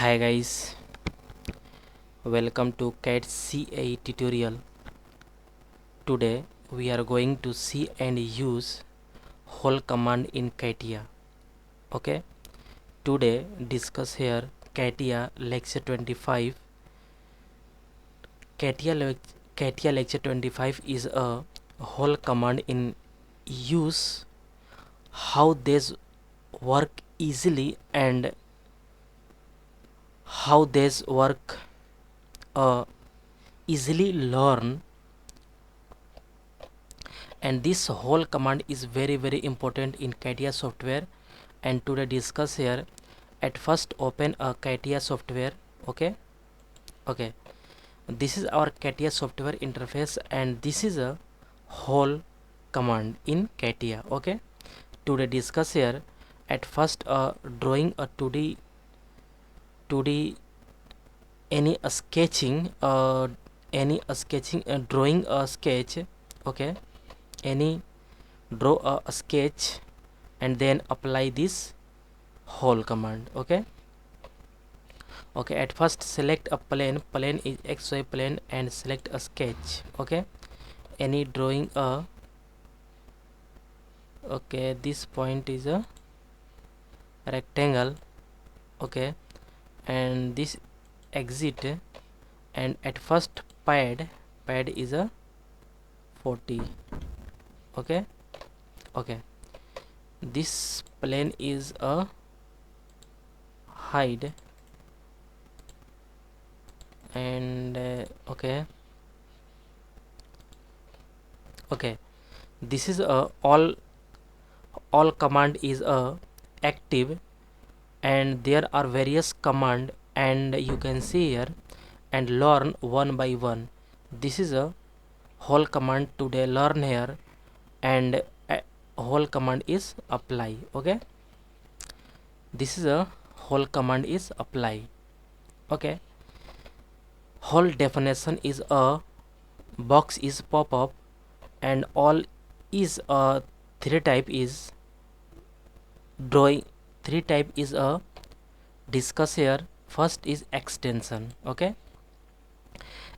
Hi guys, welcome to CAD CA tutorial. Today we are going to see and use whole command in CATIA. Okay, today discuss here CATIA lecture 25. CATIA lecture 25 is a whole command in use, how these work easily and how these work easily learn, and this whole command is very important in CATIA software. And today discuss here. At first open a CATIA software. Okay, this is our CATIA software interface, and this is a whole command in CATIA. Okay, today discuss here. At first drawing a 2D any a sketching drawing a sketch. Okay, any draw a sketch and then apply this whole command. Okay, at first select a plane is XY plane and select a sketch. Okay, any drawing a this point is a rectangle. Okay, and this exit, and at first pad is a 40. Okay, this plane is a height, and this is a all command is a active, and there are various command, and you can see here and learn one by one. This is a whole command today learn here, and whole command is apply. Okay, this is a whole command is apply. Okay, whole definition is a box is pop up, and all is a three type is drawing. Three type is a discuss here. First is extension. Okay,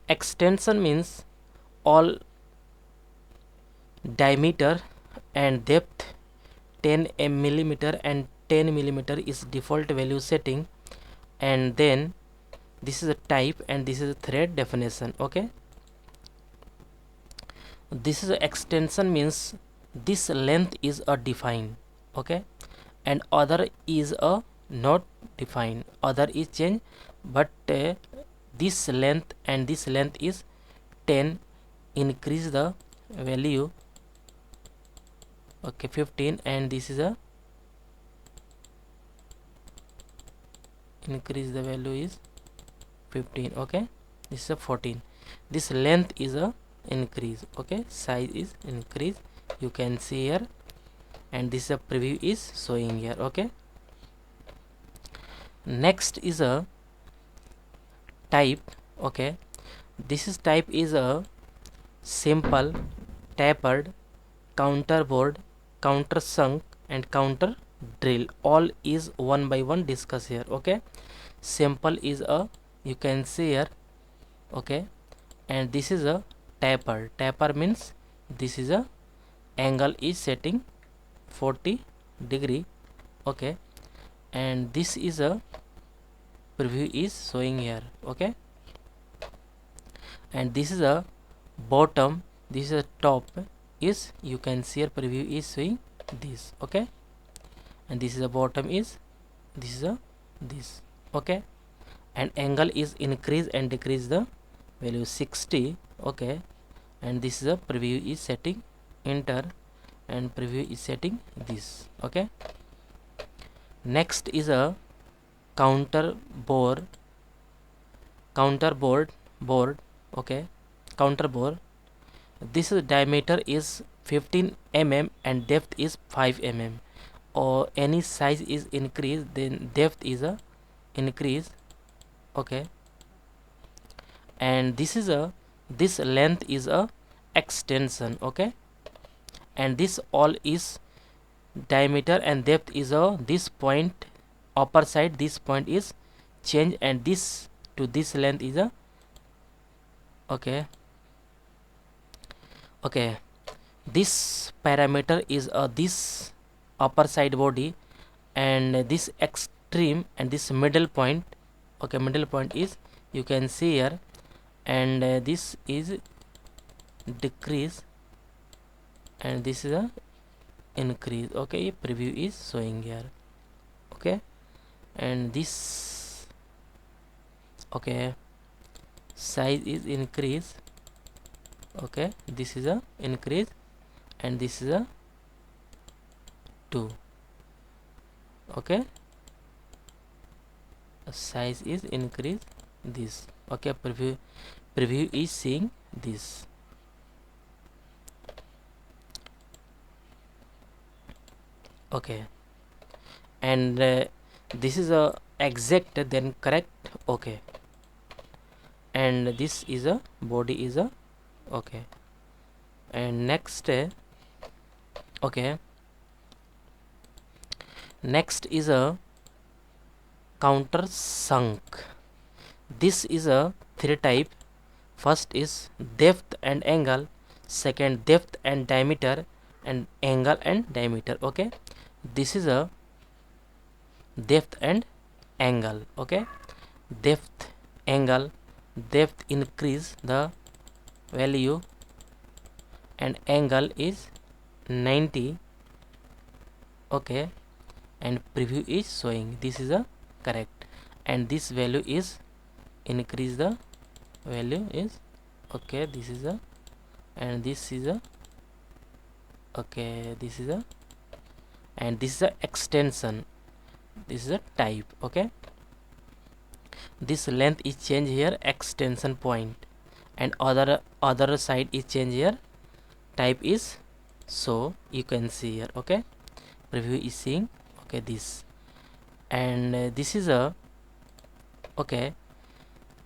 extension means all diameter and depth 10 millimeter and 10 millimeter is default value setting, and then this is a type, and this is a thread definition. Okay, this is a extension means this length is a defined. Okay, and other is a not defined, other is changed, but this length and this length is 10, increase the value. Okay, 15, and this is a increase the value is 15. Okay, this is a 14. This length is a increase. Okay, size is increase, you can see here, and this is a preview is showing here. Okay, next is a type. Okay, this is type is a simple, tapered, counterbored, countersunk, and counter drill. All is one by one discuss here. Okay, simple is a, you can see here. Okay, and this is a taper. Taper means this is a angle is setting 40 degree. Okay, and this is a preview is showing here. Okay, and this is a bottom, this is a top is, you can see here preview is showing this. Okay, and this is a bottom is, this is a this. Okay, and angle is increase and decrease the value 60. Okay, and this is a preview is setting enter, and preview is setting this. Okay, next is a counterboard. Okay, counterboard, this is diameter is 15 mm and depth is 5 mm, or any size is increased, then depth is a increase. Okay, and this is a this length is a extension. Okay, and this all is diameter and depth is a this point upper side, this point is change, and this to this length is a okay. This parameter is this upper side body, and this extreme and this middle point. Okay, middle point is, you can see here, and this is decrease, and this is a increase. Okay, preview is showing here. Okay, and this okay size is increase. Okay, this is a increase, and this is a 2. Okay, size is increase this. Okay, preview is seeing this. Okay, and this is a exact, then correct. Okay, and this is a body is a okay, and next okay, next is a countersunk. This is a 3 type. First is depth and angle, second depth and diameter, and angle and diameter. Okay, this is a depth and angle. Okay, depth, angle, depth increase the value, and angle is 90. Okay, and preview is showing this is a correct, and this value is increase the value is okay. This is a, and this is a okay, this is a, and this is a extension, this is a type. Okay, this length is change here, extension point, and other side is change here, type is, so you can see here. Okay, preview is seeing okay this, and this is a okay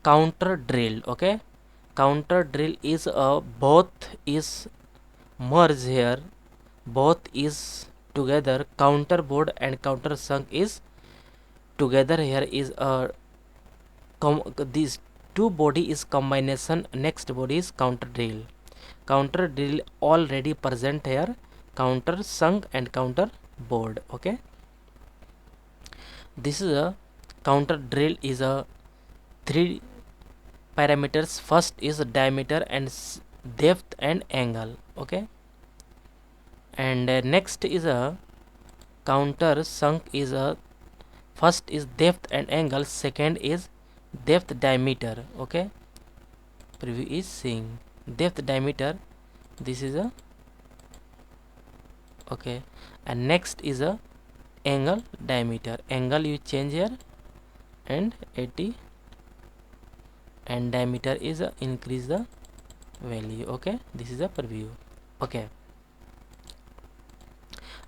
counter drill. Okay, counter drill is a both is merge here, both is together, counter board and counter sunk is together. Here is a these two body is combination. Next body is counter drill. Counter drill already present here, counter sunk and counter board. Okay, this is a counter drill is a 3 parameters. First is diameter and depth and angle. Okay, and next is a counter sunk is a first is depth and angle, second is depth, diameter. Okay, preview is seeing depth, diameter, this is a okay, and next is a angle, diameter. Angle you change here and 80, and diameter is a increase the value. Okay, this is a preview. Okay,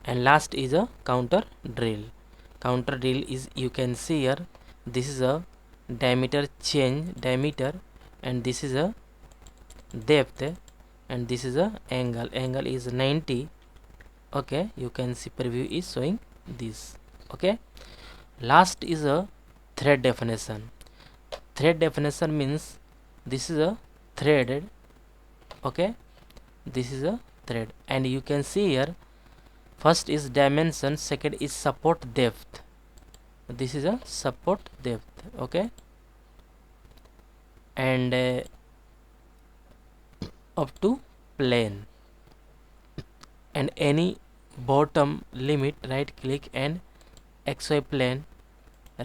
and last is a counter drill. Counter drill is, you can see here, this is a diameter change, diameter, and this is a depth, and this is a angle, angle is 90. Okay, you can see preview is showing this. Okay, last is a thread definition. Thread definition means this is a threaded. Okay, this is a thread, and you can see here, first is dimension, second is support depth, this is a support depth. Okay, and up to plane, and any bottom limit, right click, and XY plane,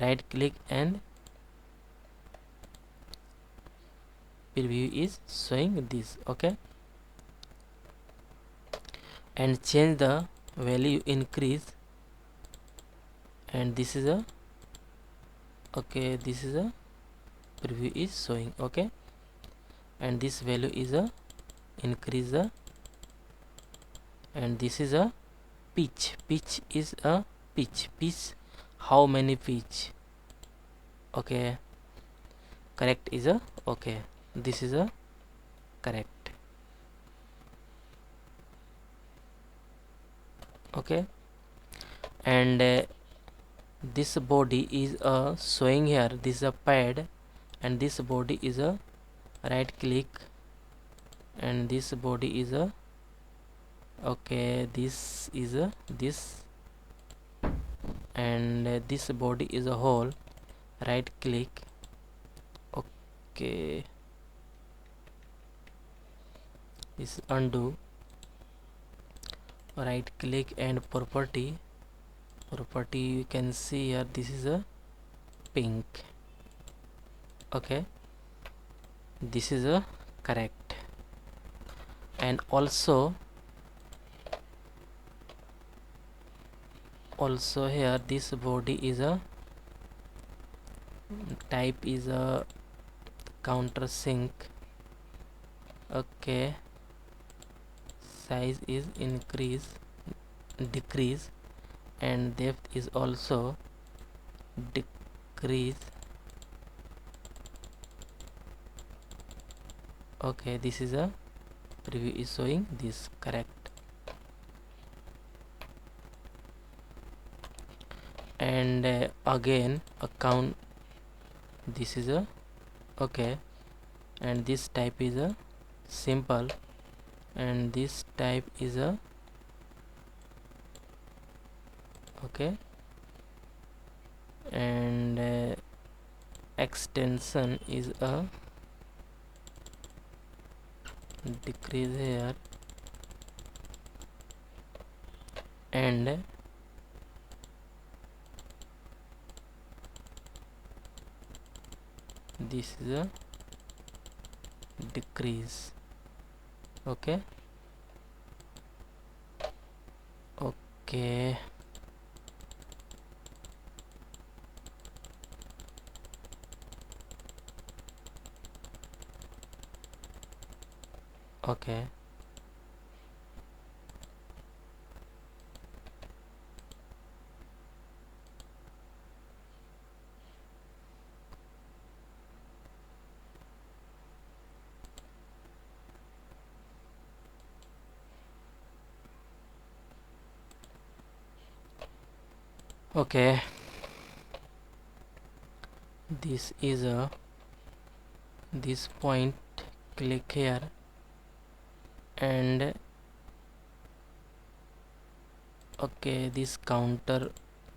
right click, and preview is showing this. Okay, and change the value, increase, and this is a okay, this is a preview is showing. Okay, and this value is a increase the, and this is a pitch, pitch is a pitch, how many pitch. Okay, correct is a okay, this is a correct. Okay, and this body is showing here. This is a pad, and this body is a right click, and this body is a okay, this is a this, and this body is a hole, right click, okay, this undo, right click, and property, you can see here this is a pink, okay, this is a correct. And also here this body is a type is a countersink, okay, size is decrease, and depth is also decrease, okay, this is a preview is showing this correct. And again a count, this is a okay, and this type is a simple, and this type is a okay, and extension is a decrease here, and this is a decrease, okay, okay, okay, okay, this is a this point, click here, and okay, this counter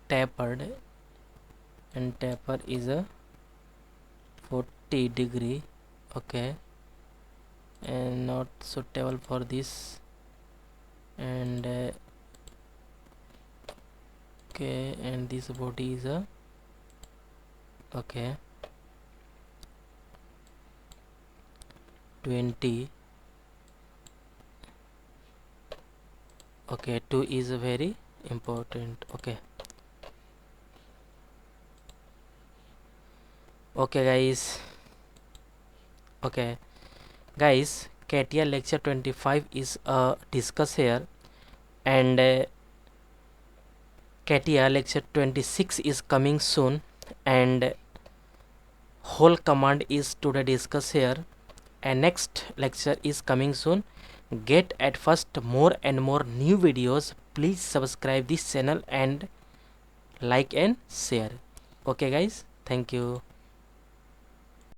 tapered, and taper is a 40 degree, okay, and not suitable for this, and okay, and this body is a okay 20, okay, 2 is very important, okay, okay guys, okay guys, CATIA lecture 25 is discussed here, and CATIA lecture 26 is coming soon, and whole command is today discussed here, and next lecture is coming soon. Get at first more and more new videos. Please subscribe this channel and like and share. Okay guys, thank you.